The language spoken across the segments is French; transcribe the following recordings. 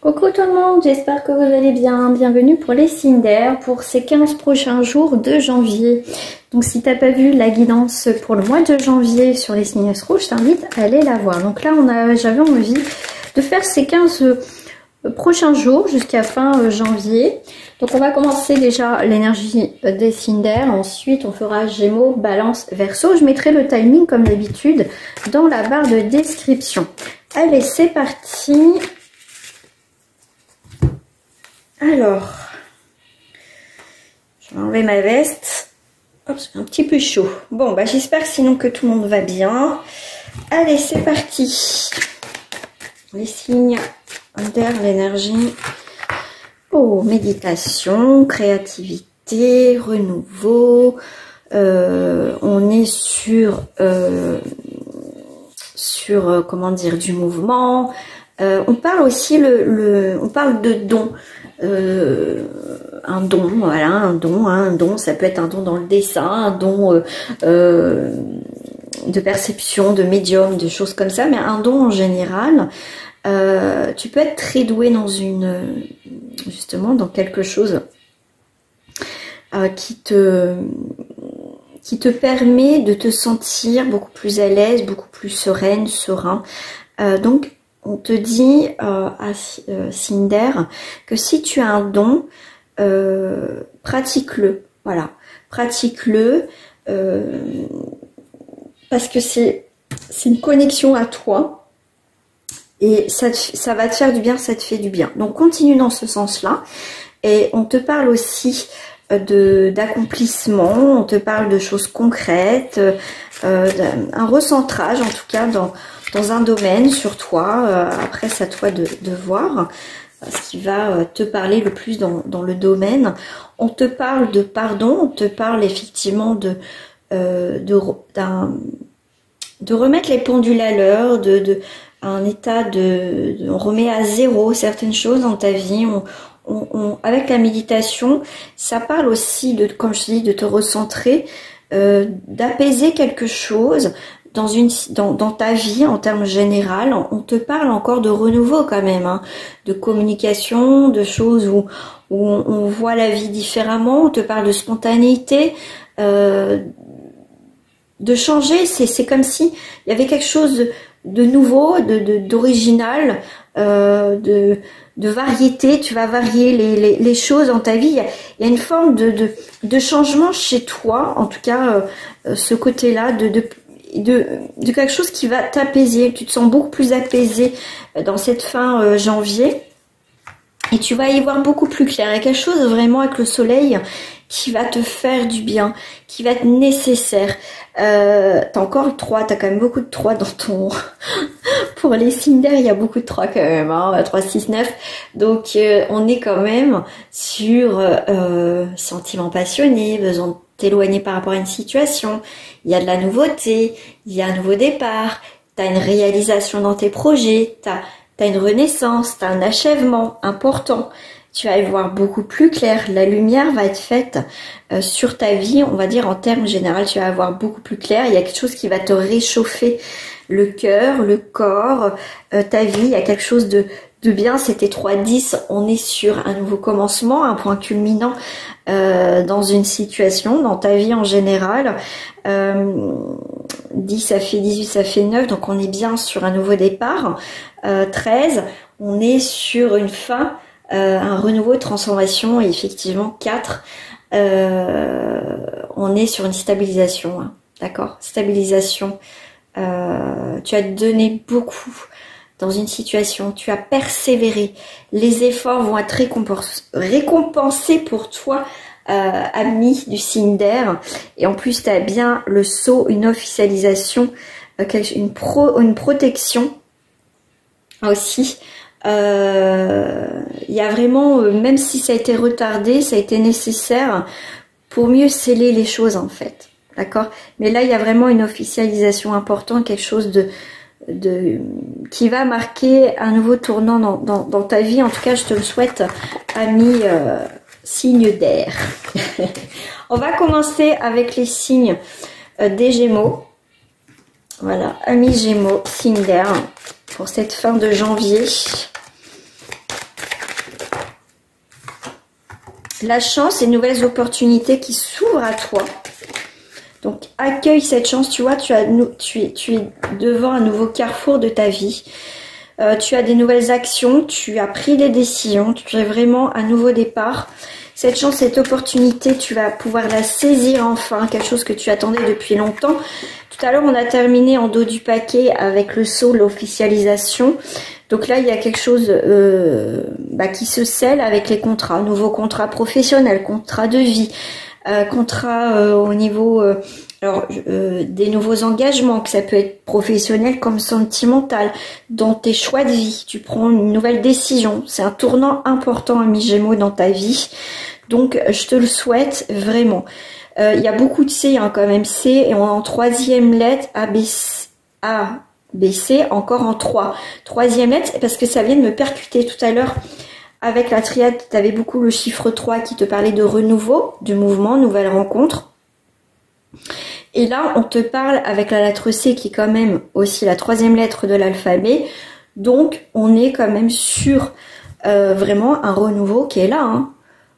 Coucou tout le monde, j'espère que vous allez bien. Bienvenue pour les signes d'air pour ces 15 prochains jours de janvier. Donc si tu n'as pas vu la guidance pour le mois de janvier sur les signes rouges, je t'invite à aller la voir. Donc là, j'avais envie de faire ces 15 prochains jours jusqu'à fin janvier. Donc on va commencer déjà l'énergie des signes d'air. Ensuite, on fera Gémeaux, Balance, Verseau. Je mettrai le timing comme d'habitude dans la barre de description. Allez, c'est parti. Alors, je vais enlever ma veste. Hop, c'est un petit peu chaud. Bon, bah j'espère sinon que tout le monde va bien. Allez, c'est parti. Les signes d'air, l'énergie. Oh, méditation, créativité, renouveau. On est sur comment dire, du mouvement. On parle aussi on parle de don. Un don, voilà, un don, ça peut être un don dans le dessin, un don de perception, de médium, de choses comme ça, mais un don en général, tu peux être très doué dans justement dans quelque chose qui te permet de te sentir beaucoup plus à l'aise, beaucoup plus sereine, serein. Donc on te dit à signe d'air que si tu as un don, pratique-le. Voilà, pratique-le parce que c'est une connexion à toi et ça va te faire du bien, ça te fait du bien. Donc continue dans ce sens-là. Et on te parle aussi d'accomplissement, on te parle de choses concrètes, un recentrage en tout cas dans un domaine sur toi. Après, c'est à toi de voir ce qui va te parler le plus dans le domaine. On te parle de pardon, on te parle effectivement de remettre les pendules à l'heure, un état on remet à zéro certaines choses dans ta vie. Avec la méditation, ça parle aussi comme je te dis, de te recentrer, d'apaiser quelque chose dans ta vie en termes général. On te parle encore de renouveau quand même, hein, de communication, de choses où on voit la vie différemment. On te parle de spontanéité, de changer. C'est comme si il y avait quelque chose de nouveau, d'original, de variété. Tu vas varier les choses dans ta vie. Il y a une forme de changement chez toi, en tout cas ce côté-là de quelque chose qui va t'apaiser. Tu te sens beaucoup plus apaisé dans cette fin janvier et tu vas y voir beaucoup plus clair. Il y a quelque chose vraiment avec le soleil qui va te faire du bien, qui va être nécessaire. T'as encore le 3, t'as quand même beaucoup de 3 dans ton... Pour les signes d'air, il y a beaucoup de 3 quand même, hein, 3, 6, 9. Donc on est quand même sur sentiments passionnés, besoin de t'éloigner par rapport à une situation. Il y a de la nouveauté, il y a un nouveau départ, t'as une réalisation dans tes projets, t'as une renaissance, t'as un achèvement important. Tu vas y voir beaucoup plus clair. La lumière va être faite sur ta vie, on va dire en termes généraux. Tu vas voir beaucoup plus clair. Il y a quelque chose qui va te réchauffer le cœur, le corps, ta vie. Il y a quelque chose de bien. C'était 3-10. On est sur un nouveau commencement, un point culminant dans une situation, dans ta vie en général. 10, ça fait 18, ça fait 9. Donc on est bien sur un nouveau départ. 13, on est sur une fin. Un renouveau de transformation. Et effectivement 4, on est sur une stabilisation, hein, d'accord, stabilisation. Tu as donné beaucoup dans une situation, tu as persévéré, les efforts vont être récompensés pour toi, ami du signe d'air. Et en plus tu as bien le sceau, une officialisation, une protection aussi. Il y a vraiment, même si ça a été retardé, ça a été nécessaire pour mieux sceller les choses en fait, d'accord. Mais là il y a vraiment une officialisation importante, quelque chose qui va marquer un nouveau tournant dans ta vie. En tout cas je te le souhaite, ami signe d'air. On va commencer avec les signes des Gémeaux. Voilà, amis Gémeaux, signe d'air pour cette fin de janvier. la chance et nouvelles opportunités qui s'ouvrent à toi. Donc, accueille cette chance. Tu vois, tu es devant un nouveau carrefour de ta vie. Tu as des nouvelles actions, tu as pris des décisions, tu es vraiment un nouveau départ. Cette chance, cette opportunité, tu vas pouvoir la saisir enfin, quelque chose que tu attendais depuis longtemps. Tout à l'heure, on a terminé en dos du paquet avec le saut, l'officialisation. Donc là, il y a quelque chose qui se scelle avec les contrats. Nouveaux contrats professionnels, contrats de vie, contrats au niveau... des nouveaux engagements, que ça peut être professionnel comme sentimental, dans tes choix de vie, tu prends une nouvelle décision, c'est un tournant important, ami Gémeaux, dans ta vie, donc je te le souhaite vraiment. Il y a beaucoup de C quand même, C, et en troisième lettre, A, B, C, encore en 3. Troisième lettre, parce que ça vient de me percuter tout à l'heure. Avec la triade, tu avais beaucoup le chiffre 3 qui te parlait de renouveau, de mouvement, nouvelle rencontre. Et là, on te parle avec la lettre C qui est quand même aussi la troisième lettre de l'alphabet. Donc, on est quand même sur vraiment un renouveau qui est là.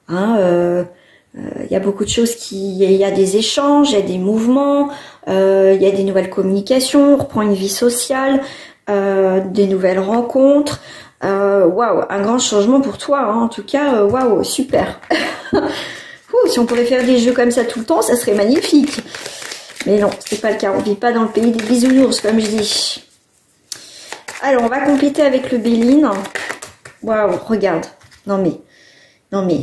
Il y a beaucoup de choses il y a des échanges, il y a des mouvements, il y a des nouvelles communications, on reprend une vie sociale, des nouvelles rencontres. Waouh, un grand changement pour toi. En tout cas, waouh, super. Si on pouvait faire des jeux comme ça tout le temps, ça serait magnifique. Mais non, c'est pas le cas. On vit pas dans le pays des bisounours, comme je dis. Alors, on va compléter avec le Béline. Waouh, regarde. Non mais.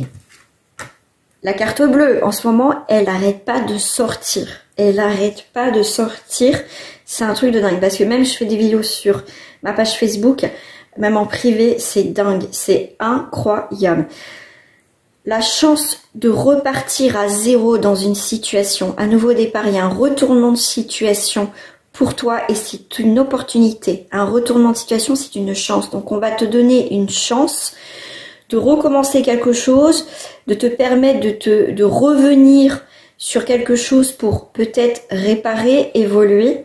La carte bleue, en ce moment, elle n'arrête pas de sortir. Elle n'arrête pas de sortir. C'est un truc de dingue. Parce que même je fais des vidéos sur ma page Facebook, même en privé, c'est dingue. C'est incroyable. La chance de repartir à zéro dans une situation, un nouveau départ, il y a un retournement de situation pour toi et c'est une opportunité. Un retournement de situation, c'est une chance. Donc, on va te donner une chance de recommencer quelque chose, de te permettre de revenir sur quelque chose pour peut-être réparer, évoluer.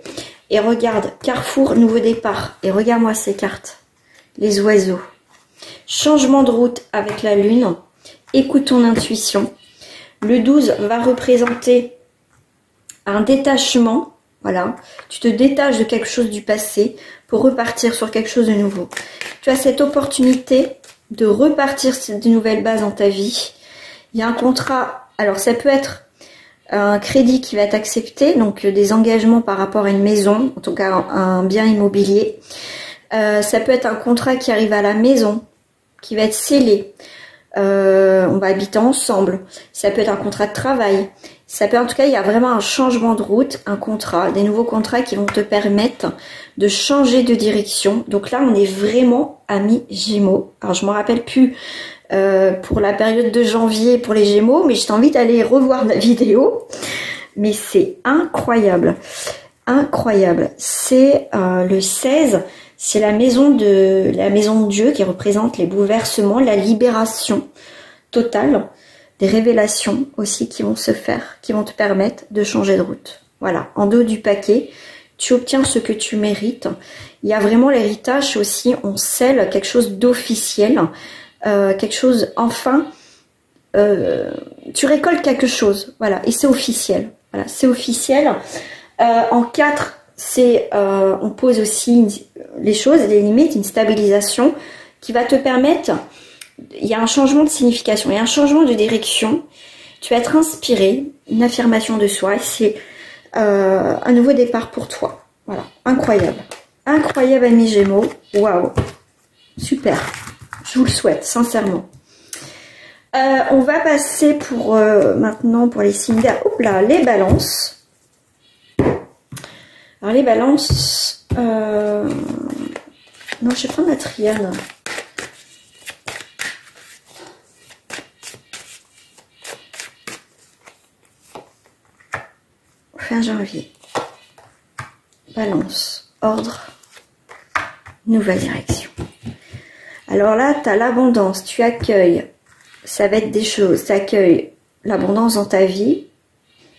Et regarde, carrefour, nouveau départ. Et regarde-moi ces cartes. Les oiseaux. Changement de route avec la lune. Écoute ton intuition. Le 12 va représenter un détachement. Voilà. Tu te détaches de quelque chose du passé pour repartir sur quelque chose de nouveau. Tu as cette opportunité de repartir sur de nouvelles bases dans ta vie. Il y a un contrat. Alors, ça peut être un crédit qui va être accepté. Donc, des engagements par rapport à une maison. En tout cas, un bien immobilier. Ça peut être un contrat qui arrive à la maison, qui va être scellé. On va habiter ensemble. Ça peut être un contrat de travail. Ça peut, en tout cas, il y a vraiment un changement de route, un contrat, des nouveaux contrats qui vont te permettre de changer de direction. Donc là, on est vraiment amis Gémeaux. Alors, je me rappelle plus pour la période de janvier pour les Gémeaux, mais j'ai envie d'aller revoir la vidéo. Mais c'est incroyable, incroyable. C'est le 16. C'est la maison de Dieu qui représente les bouleversements, la libération totale, des révélations aussi qui vont se faire, qui vont te permettre de changer de route. Voilà, en dos du paquet, tu obtiens ce que tu mérites. Il y a vraiment l'héritage aussi, on scelle quelque chose d'officiel, quelque chose, enfin, tu récoltes quelque chose, voilà, et c'est officiel. Voilà, c'est officiel. En 4, on pose aussi les choses, les limites, une stabilisation qui va te permettre, il y a un changement de signification, il y a un changement de direction, tu vas être inspiré, une affirmation de soi, c'est un nouveau départ pour toi. Voilà, incroyable. Incroyable, amis Gémeaux, waouh, super, je vous le souhaite, sincèrement. On va passer pour maintenant pour les signes d'air, les balances. Alors les balances, non, je vais prendre la triade. Fin janvier. Balance, ordre, nouvelle direction. Alors là, tu as l'abondance, tu accueilles, ça va être des choses, tu accueilles l'abondance dans ta vie,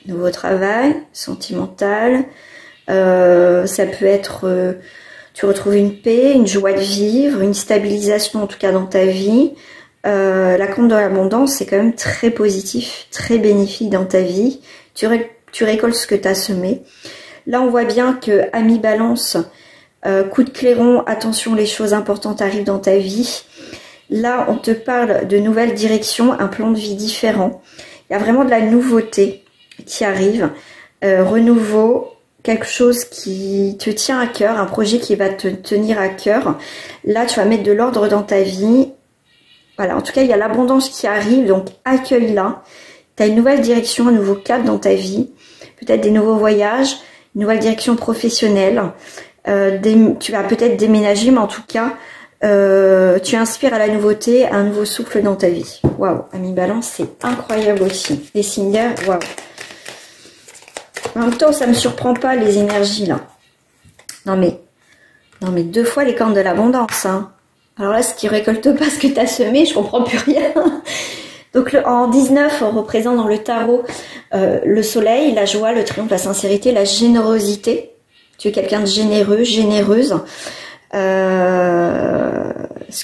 nouveau travail, sentimental. Ça peut être, tu retrouves une paix, une joie de vivre, une stabilisation en tout cas dans ta vie, La compte de l'abondance, c'est quand même très positif, très bénéfique dans ta vie. Tu récoltes ce que tu as semé. Là, on voit bien que, ami balance, coup de clairon, attention, les choses importantes arrivent dans ta vie. Là, on te parle de nouvelles directions, un plan de vie différent. Il y a vraiment de la nouveauté qui arrive. Renouveau, quelque chose qui te tient à cœur, un projet qui va te tenir à cœur. Là, tu vas mettre de l'ordre dans ta vie. Voilà, en tout cas, il y a l'abondance qui arrive, donc accueille-la. Tu as une nouvelle direction, un nouveau cap dans ta vie. Peut-être des nouveaux voyages, une nouvelle direction professionnelle. Tu vas peut-être déménager, mais en tout cas, tu inspires à la nouveauté, un nouveau souffle dans ta vie. Waouh, ami balance, c'est incroyable aussi. Les signes d'air, waouh. En même temps, ça me surprend pas les énergies là. Non mais 2 fois les cornes de l'abondance. Hein. Alors là, si tu récoltes pas ce que tu as semé, je comprends plus rien. Donc en 19, on représente dans le tarot le soleil, la joie, le triomphe, la sincérité, la générosité. Tu es quelqu'un de généreux, généreuse. Ce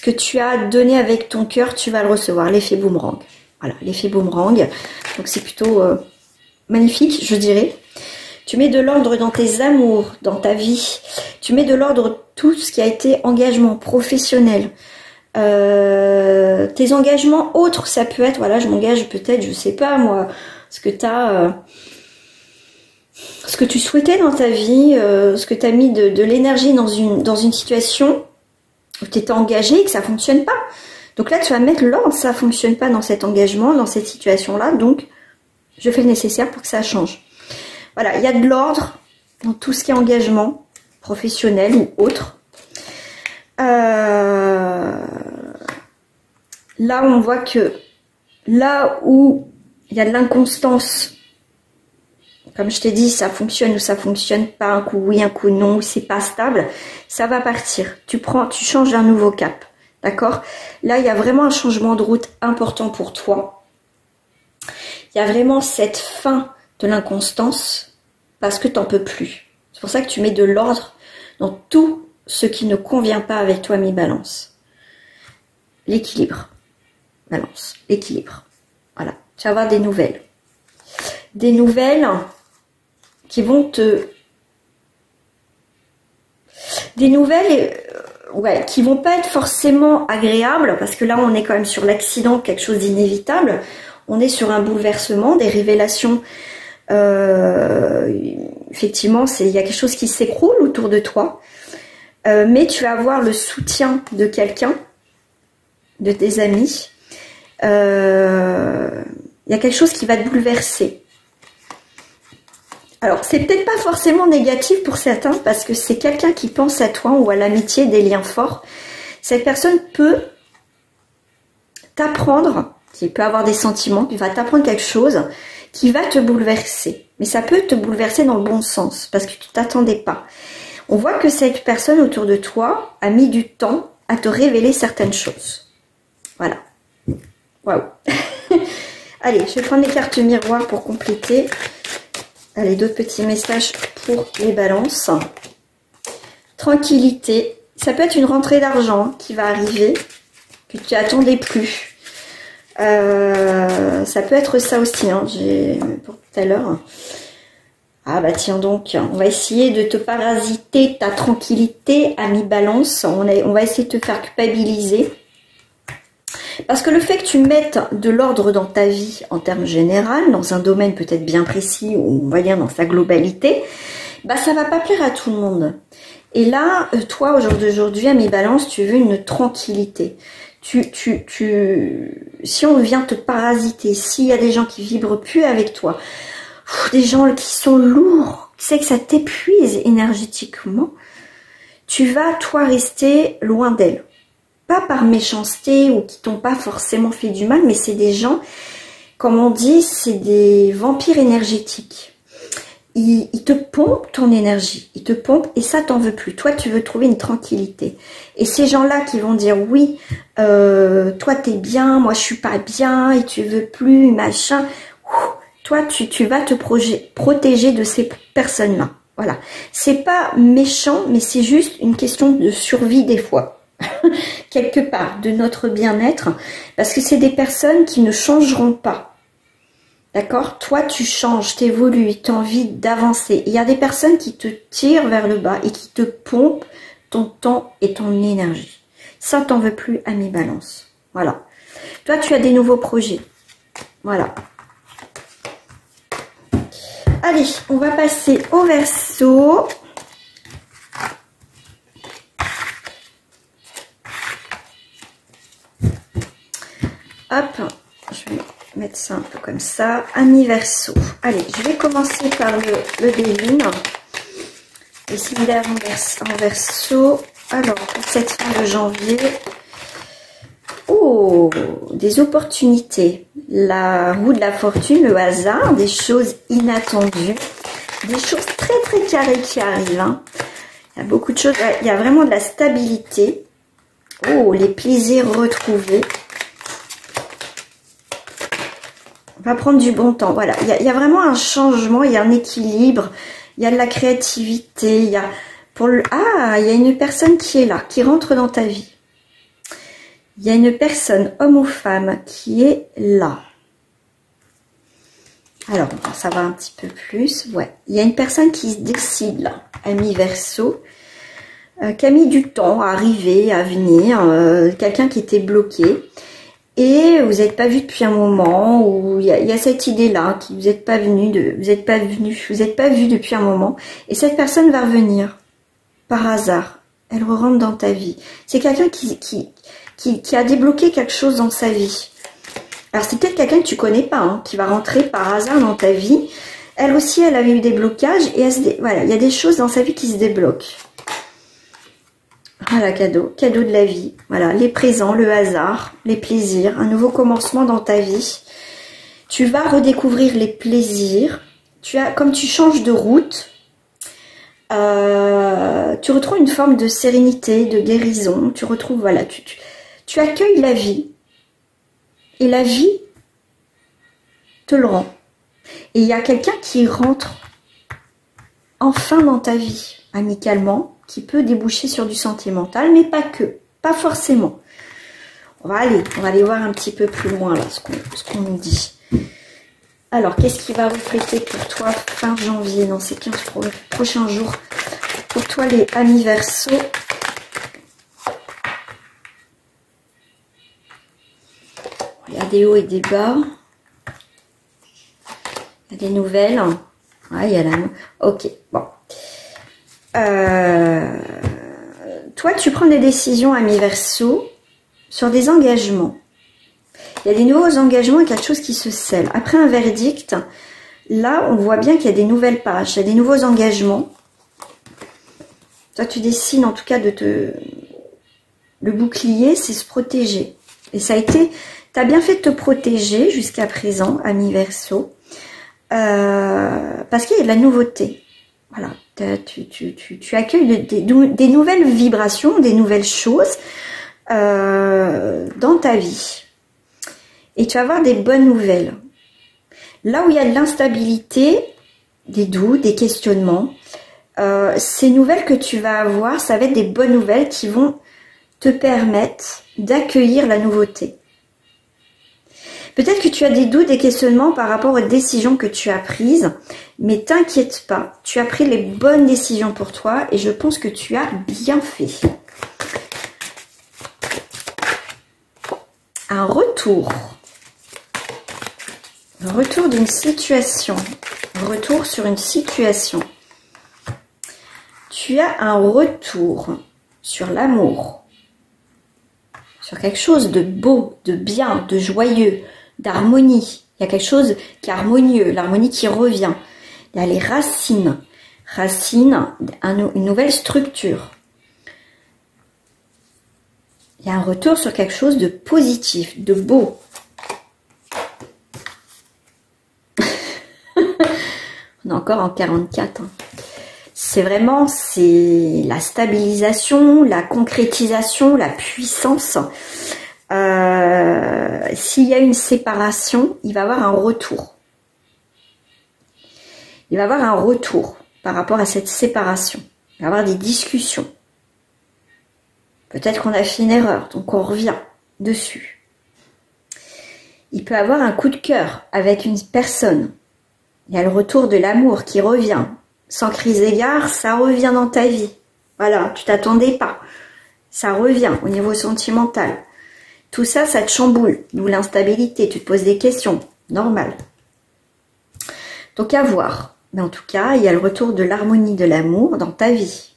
que tu as donné avec ton cœur, tu vas le recevoir. L'effet boomerang. Voilà, l'effet boomerang. Donc c'est plutôt magnifique, je dirais. Tu mets de l'ordre dans tes amours, dans ta vie. Tu mets de l'ordre tout ce qui a été engagement professionnel. Tes engagements autres, ça peut être, voilà, je m'engage peut-être, je sais pas moi, ce que tu as... ce que tu souhaitais dans ta vie, ce que tu as mis de l'énergie dans une situation où tu étais engagé et que ça fonctionne pas. Donc là, tu vas mettre l'ordre, ça fonctionne pas dans cet engagement, dans cette situation-là, donc je fais le nécessaire pour que ça change. Voilà, il y a de l'ordre dans tout ce qui est engagement professionnel ou autre. Là, on voit que là où il y a de l'inconstance, comme je t'ai dit, ça fonctionne ou ça fonctionne pas, un coup oui, un coup non, c'est pas stable, ça va partir. Tu changes un nouveau cap, d'accord? Là, il y a vraiment un changement de route important pour toi. Il y a vraiment cette fin de l'inconstance parce que t'en peux plus. C'est pour ça que tu mets de l'ordre dans tout ce qui ne convient pas avec toi, mi-balance. L'équilibre. Balance. L'équilibre. Voilà. Tu vas avoir des nouvelles. Des nouvelles qui vont te... Des nouvelles ouais, qui vont pas être forcément agréables parce que là, on est quand même sur l'accident, quelque chose d'inévitable. On est sur un bouleversement, des révélations. Effectivement, il y a quelque chose qui s'écroule autour de toi. Mais tu vas avoir le soutien de quelqu'un, de tes amis. Il y a quelque chose qui va te bouleverser. Alors, c'est peut-être pas forcément négatif pour certains parce que c'est quelqu'un qui pense à toi ou à l'amitié, des liens forts. Cette personne peut t'apprendre, qui peut avoir des sentiments, qui va t'apprendre quelque chose qui va te bouleverser. Mais ça peut te bouleverser dans le bon sens parce que tu t'attendais pas. On voit que cette personne autour de toi a mis du temps à te révéler certaines choses. Voilà. Waouh. Allez, je vais prendre les cartes miroirs pour compléter. Allez, d'autres petits messages pour les balances. Tranquillité. Ça peut être une rentrée d'argent qui va arriver, que tu attendais plus. Ça peut être ça aussi, hein, pour tout à l'heure. Ah bah tiens donc, on va essayer de te parasiter ta tranquillité, ami balance. On va essayer de te faire culpabiliser. Parce que le fait que tu mettes de l'ordre dans ta vie en termes généraux, dans un domaine peut-être bien précis, ou on va dire dans sa globalité, bah ça va pas plaire à tout le monde. Et là, toi, au jour d'aujourd'hui, ami balance, tu veux une tranquillité. Si on vient te parasiter, s'il y a des gens qui vibrent plus avec toi, des gens qui sont lourds, tu sais que ça t'épuise énergétiquement, tu vas, toi, rester loin d'elles. Pas par méchanceté ou qui t'ont pas forcément fait du mal, mais c'est des gens, comme on dit, c'est des vampires énergétiques. Ils te pompent ton énergie, ils te pompent et ça t'en veux plus. Toi, tu veux trouver une tranquillité. Et ces gens-là qui vont dire oui, toi t'es bien, moi je suis pas bien et tu veux plus, machin. Toi, tu vas te protéger de ces personnes-là. Voilà. C'est pas méchant, mais c'est juste une question de survie des fois. quelque part, de notre bien-être, parce que c'est des personnes qui ne changeront pas. D'accord? Toi, tu changes, tu évolues, tu as envie d'avancer. Il y a des personnes qui te tirent vers le bas et qui te pompent ton temps et ton énergie. Ça, t'en veux plus, ami Balance. Voilà. Toi, tu as des nouveaux projets. Voilà. Allez, on va passer au Verseau. Hop, je vais mettre ça un peu comme ça. Ami Verseau. Allez, je vais commencer par le Béline. Les similaires en Verseau. Alors, pour cette fin de janvier. Oh, des opportunités. La roue de la fortune, le hasard, des choses inattendues. Des choses très très carrées qui arrivent. Hein. Il y a beaucoup de choses. Il y a vraiment de la stabilité. Oh, les plaisirs retrouvés. On va prendre du bon temps. Voilà, il y a vraiment un changement, il y a un équilibre, il y a de la créativité, il y a il y a une personne qui est là, qui rentre dans ta vie. Il y a une personne, homme ou femme, qui est là. Alors, on va en savoir un petit peu plus. Ouais, il y a une personne qui se décide là, ami Verseau, qui a mis du temps à arriver, à venir, quelqu'un qui était bloqué. Et vous n'êtes pas vu depuis un moment, où il y a cette idée-là, qui vous n'êtes pas venu, vous n'êtes pas vu depuis un moment, et cette personne va revenir, par hasard, elle rentre dans ta vie. C'est quelqu'un qui a débloqué quelque chose dans sa vie. Alors c'est peut-être quelqu'un que tu connais pas, hein, qui va rentrer par hasard dans ta vie. Elle aussi, elle avait eu des blocages, et voilà, il y a des choses dans sa vie qui se débloquent. Voilà, cadeau de la vie. Voilà, les présents, le hasard, les plaisirs, un nouveau commencement dans ta vie. Tu vas redécouvrir les plaisirs. Comme tu changes de route, tu retrouves une forme de sérénité, de guérison. Tu retrouves, voilà, tu accueilles la vie. Et la vie te le rend. Et il y a quelqu'un qui rentre enfin dans ta vie, amicalement, qui peut déboucher sur du sentimental, mais pas que, pas forcément. On va aller voir un petit peu plus loin là, ce qu'on nous dit. Alors, qu'est-ce qui va refléter pour toi fin janvier, dans ces 15 prochains jours, pour toi les amis Verseau? Il y a des hauts et des bas. Il y a des nouvelles. Ouais, il y a la... Ok, bon. Toi, tu prends des décisions, ami Verseau, sur des engagements. Il y a des nouveaux engagements et quelque chose qui se scelle. Après un verdict, là, on voit bien qu'il y a des nouvelles pages, il y a des nouveaux engagements. Toi, tu décides en tout cas Le bouclier, c'est se protéger. Et ça a été... Tu as bien fait de te protéger jusqu'à présent, ami Verseau, parce qu'il y a de la nouveauté. Voilà, tu accueilles des nouvelles vibrations, des nouvelles choses dans ta vie. Et tu vas avoir des bonnes nouvelles. Là où il y a de l'instabilité, des doutes, des questionnements, ces nouvelles que tu vas avoir, ça va être des bonnes nouvelles qui vont te permettre d'accueillir la nouveauté. Peut-être que tu as des doutes, des questionnements par rapport aux décisions que tu as prises, mais t'inquiète pas, tu as pris les bonnes décisions pour toi et je pense que tu as bien fait. Un retour. Un retour d'une situation. Un retour sur une situation. Tu as un retour sur l'amour. Sur quelque chose de beau, de bien, de joyeux, d'harmonie. Il y a quelque chose qui est harmonieux, l'harmonie qui revient. Il y a les racines. Racines, une nouvelle structure. Il y a un retour sur quelque chose de positif, de beau. On est encore en 44. Hein. C'est vraiment la stabilisation, la concrétisation, la puissance. S'il y a une séparation, il va y avoir un retour. Il va y avoir un retour par rapport à cette séparation. Il va y avoir des discussions. Peut-être qu'on a fait une erreur, donc on revient dessus. Il peut avoir un coup de cœur avec une personne. Il y a le retour de l'amour qui revient. Sans crise d'égard, ça revient dans ta vie. Voilà, tu t'attendais pas. Ça revient au niveau sentimental. Tout ça, ça te chamboule. D'où l'instabilité, tu te poses des questions. Normal. Donc à voir. Mais en tout cas, il y a le retour de l'harmonie de l'amour dans ta vie.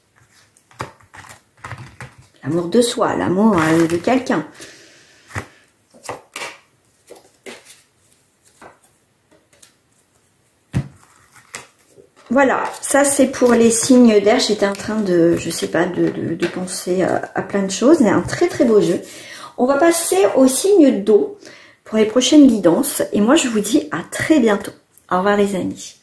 L'amour de soi, l'amour de quelqu'un. Voilà, ça c'est pour les signes d'air. J'étais en train de, je sais pas, de penser à plein de choses. C'est un très très beau jeu. On va passer aux signes d'eau pour les prochaines guidances. Et moi je vous dis à très bientôt. Au revoir les amis.